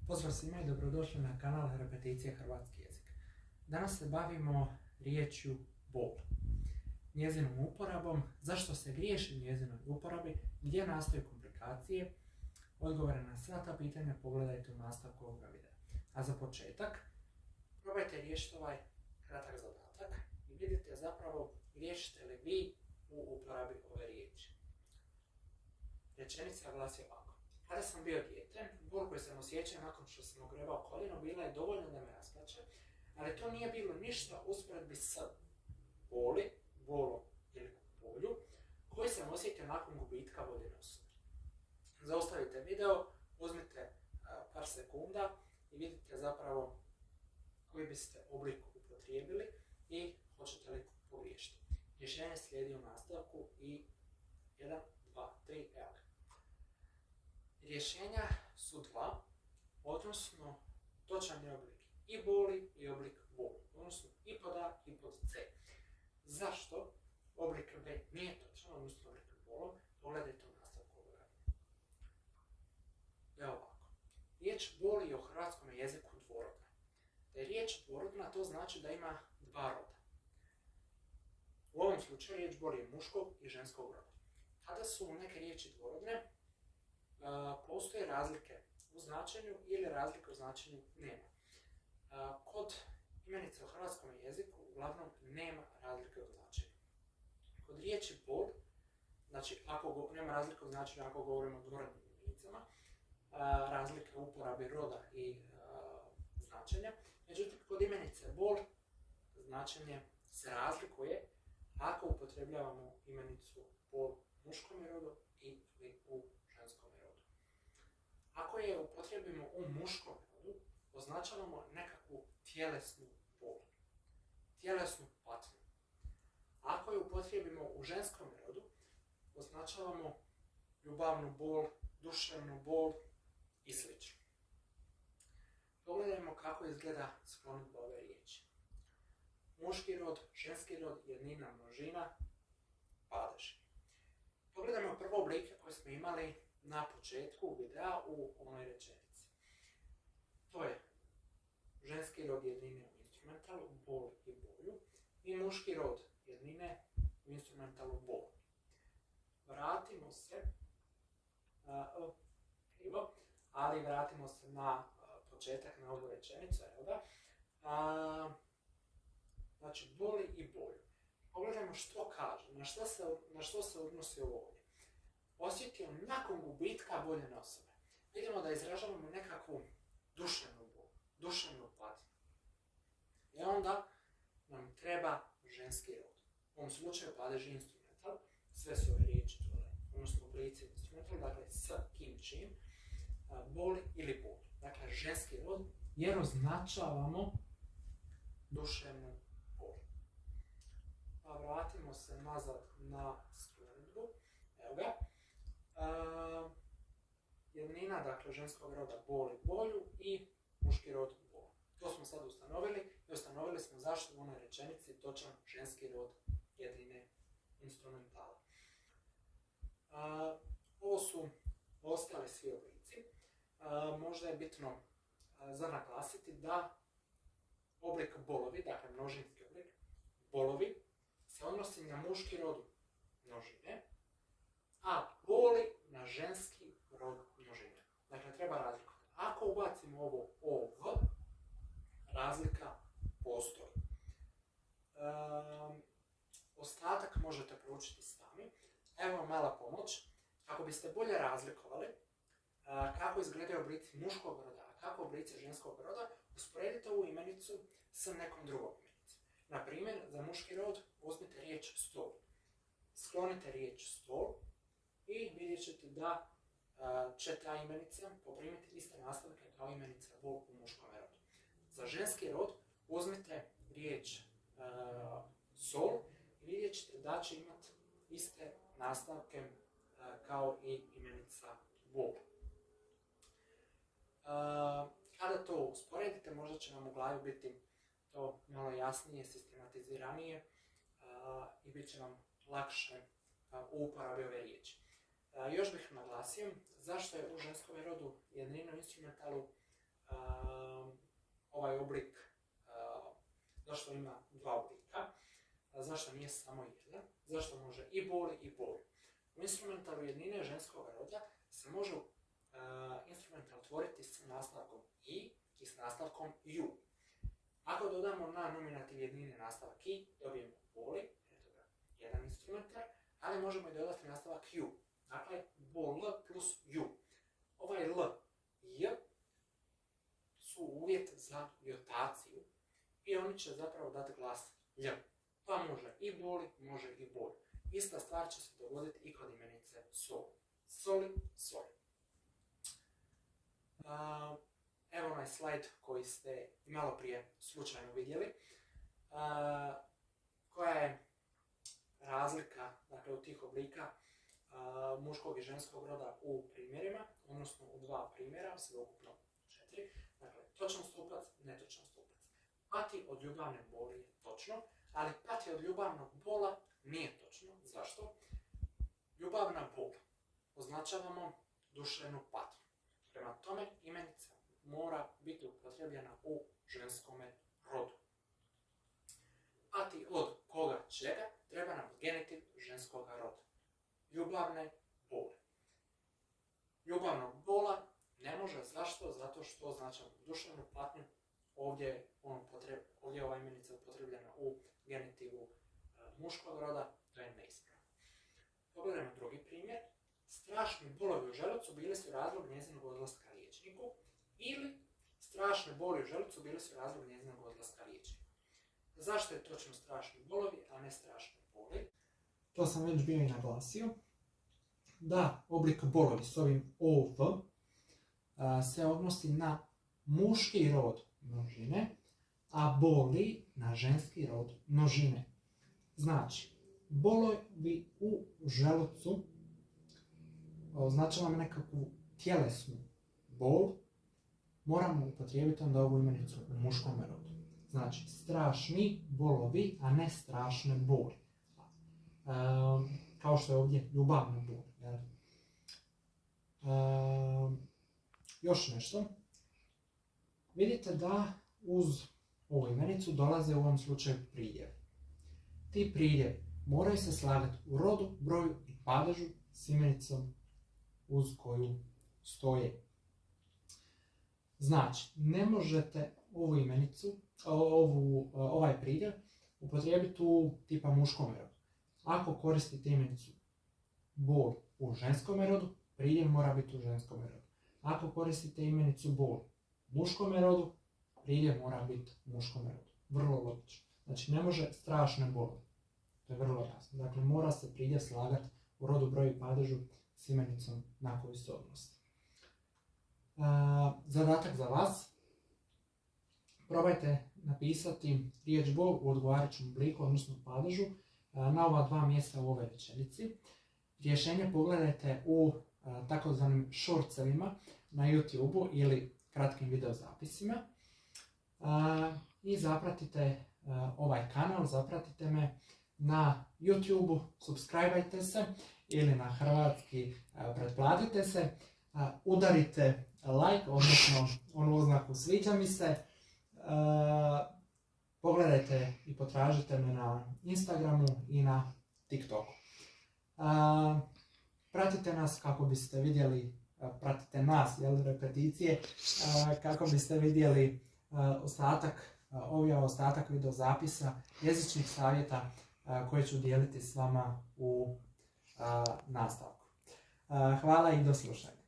Pozdrav svima i dobrodošli na kanal Repeticije hrvatski jezik. Danas se bavimo riječju bol, njezinom uporabom, zašto se griješi u njezinoj uporabi, gdje nastaju komplikacije. Odgovore na sva ta pitanja pogledajte u nastavku ovoga videa. A za početak, probajte riješiti ovaj kratak zadatak i vidite zapravo griješite li vi u uporabi ove riječi. Rečenica glasi ovako. Kada sam bio dijete, bol koju sam osjećao nakon što sam ogrebao koljeno bila je dovoljno da me rasplače, ali to nije bilo ništa usporedbi sa bolom ili bolju koju sam osjetio nakon gubitka voljene osobe. Zaustavite video, uzmite par sekunda i vidite zapravo koji biste oblik upotrijebili i hoćete li pogriješiti. Rješenje slijedi u nastavku i 1, 2, 3, evo ga. Rješenja su dva, odnosno točan je oblik i boli i oblik boli, odnosno i pod A i pod C. Zašto oblik B nije točan, odnosno oblik bolom? Pogledajte u nastavku ovoga. Evo ovako. Riječ boli je u hrvatskom jeziku dvorodna. Da je riječ dvorodna, to znači da ima dva roda. U ovom slučaju riječ boli je muškog i ženskog roda. Kada su neke riječi dvorodne, postoje razlike u značenju ili razlike u značenju nema. Kod imenica u hrvatskom jeziku uglavnom nema razlike u značenju. Kod riječi bol, znači nema razlike u značenju ako govorimo o dvorodnim imenicama, razlike u uporabi roda i značenja. Međutim, kod imenice bol značenje se razlikuje ako upotrebljavamo imenicu bol u muškom rodu i u ženskom rodu. Ako je upotrijebimo u muškom rodu, označavamo nekakvu tjelesnu bol, tjelesnu patnju. Ako je upotrijebimo u ženskom rodu, označavamo ljubavnu bol, duševnu bol i sl. Pogledajmo kako izgleda sklonidba ove riječi. Muški rod, ženski rod, jednina, množina, padež. Pogledajmo prvo oblike koje smo imali na početku videa u onoj rečenici. To je ženski rod jednine u instrumentalu, bol i boju, i muški rod jednine u instrumentalu bol. Vratimo se, vratimo se na početak, na ovu rečenicu, evo da. Znači, boli i boju. Pogledajmo što kaže, na što se odnosi ovo ovdje. Osjetio nakon gubitka voljene osobe. Vidimo da izražavamo nekakvu duševnu bol, duševnu patnju. I onda nam treba ženski rod. U ovom slučaju padež instrumental, sve su ove riječi odnosno oblici instrumental, dakle s, kim, čim, boli ili bol. Dakle, ženski rod, jer označavamo duševnu bol. Pa vratimo se nazad na skladbu. Evo ga. Jednina, dakle, ženskog roda boli boju i muški rod bol. To smo sad ustanovili i ustanovili smo zašto u onoj rečenici točan ženski rod jednine instrumentala. Ovo su ostali svi oblici. Možda je bitno za naglasiti da oblik bolovi, dakle množinski oblik, bolovi, se odnosi na muški rod množine, a boli na ženski rod množine. Dakle, treba razlikovati. Ako ubacimo ovo ov, razlika postoji. Ostatak možete proučiti sami. Evo mala pomoć. Ako biste bolje razlikovali kako izgledaju oblici muškog roda, a kako oblici ženskog roda, usporedite ovu imenicu sa nekom drugom imenicom. Na primjer, za muški rod uzmite riječ stol. Sklonite riječ stol i vidjet ćete da će ta imenica poprimiti iste nastavke kao imenica bol u muškom rodu. Za ženski rod uzmite riječ sol i vidjet ćete da će imati iste nastavke kao i imenica bol. Kada to usporedite, možda će vam u glavi biti to malo jasnije, sistematiziranije i bit će vam lakše u uporabi ove riječi. Još bih naglasio zašto je u ženskom rodu jednina u instrumentalu ovaj oblik, zašto ima dva oblika, zašto nije samo jedan, zašto može i boli i boli. U instrumentalu jednine ženskog roda se može instrumental tvoriti s nastavkom i s nastavkom ju. Ako dodamo na nominativ jednine nastavak i, dobijemo boli, eto ga, jedan instrumentar, ali možemo i dodati nastavak ju. Dakle, bol plus ju. Ovaj l i j su uvjet za jotaciju i oni će zapravo dati glas lj. Pa može i boli, može i boli. Ista stvar će se dogoditi i kod imenice soli. Soli, soli. Evo onaj slajd koji ste malo prije slučajno vidjeli. Koja je razlika, dakle, od tih oblika muškog i ženskog roda u primjerima, odnosno u dva primjera, sveukupno 4. Dakle, točan stupac, netočan stupac. Pati od ljubavne boli je točno, ali pati od ljubavnog bola nije točno. Zašto? Ljubavna bol označavamo duševnu patnju. Prema tome, imenica mora biti upotrebljena u ženskom rodu. Pati od koga čega treba nam genitiv ženskog roda. Ljubavne bole. Ljubavnog bola ne može, zašto? Zato što označava duševnu patnju. Ovdje je ova imenica upotrebljena u genitivu muškog roda, to je neispravno. Pogledajmo drugi primjer. Strašni bolovi u želucu bili su razlog njezinog odlaska liječniku, ili strašne boli u želucu bili su razlog njezinog odlaska liječniku. Zašto je točno strašni bolovi, a ne strašne boli? To sam već bio i naglasio. Da, oblik bolovi s ovim ov se odnosi na muški rod množine, a boli na ženski rod množine. Znači, bolovi u želucu označavamo nekakvu tjelesnu bol, moramo upotrijebiti onda ovu imenicu u muškom rodu. Znači, strašni bolovi, a ne strašne boli. Kao što je ovdje ljubavna bol. Još nešto. Vidite da uz ovu imenicu dolaze u ovom slučaju pridjevi. Ti pridjevi moraju se slagati u rodu, broju i padežu s imenicom uz koju stoje. Znači, ne možete ovu imenicu, ovaj pridjev upotrijebiti u tipa muškom rodu. Ako koristite imenicu bol u ženskom rodu, pridjev mora biti u ženskom rodu. Ako koristite imenicu bol u muškom rodu, pridjev mora biti u muškom rodu. Vrlo logično. Znači, ne može strašne boli. To je vrlo jasno. Dakle, mora se pridjev slagati u rodu, broju i padežu s imenicom na koju se odnosi. Zadatak za vas. Probajte napisati riječ bol u odgovarajućem obliku, odnosno padežu, na ova dva mjesta u ovoj rečenici. Rješenje pogledajte u takozvanim shortsevima na YouTube ili kratkim videozapisima. I zapratite ovaj kanal, zapratite me na YouTube, subscribeajte se ili na hrvatski pretplatite se, udarite like, odnosno onu oznaku sviđa mi se, pogledajte i potražite me na Instagramu i na TikToku. Pratite nas kako biste vidjeli, pratite nas, repeticije, kako biste vidjeli ostatak videozapisa, jezičnih savjeta koje ću dijeliti s vama u nastavku. Hvala i do slušanja.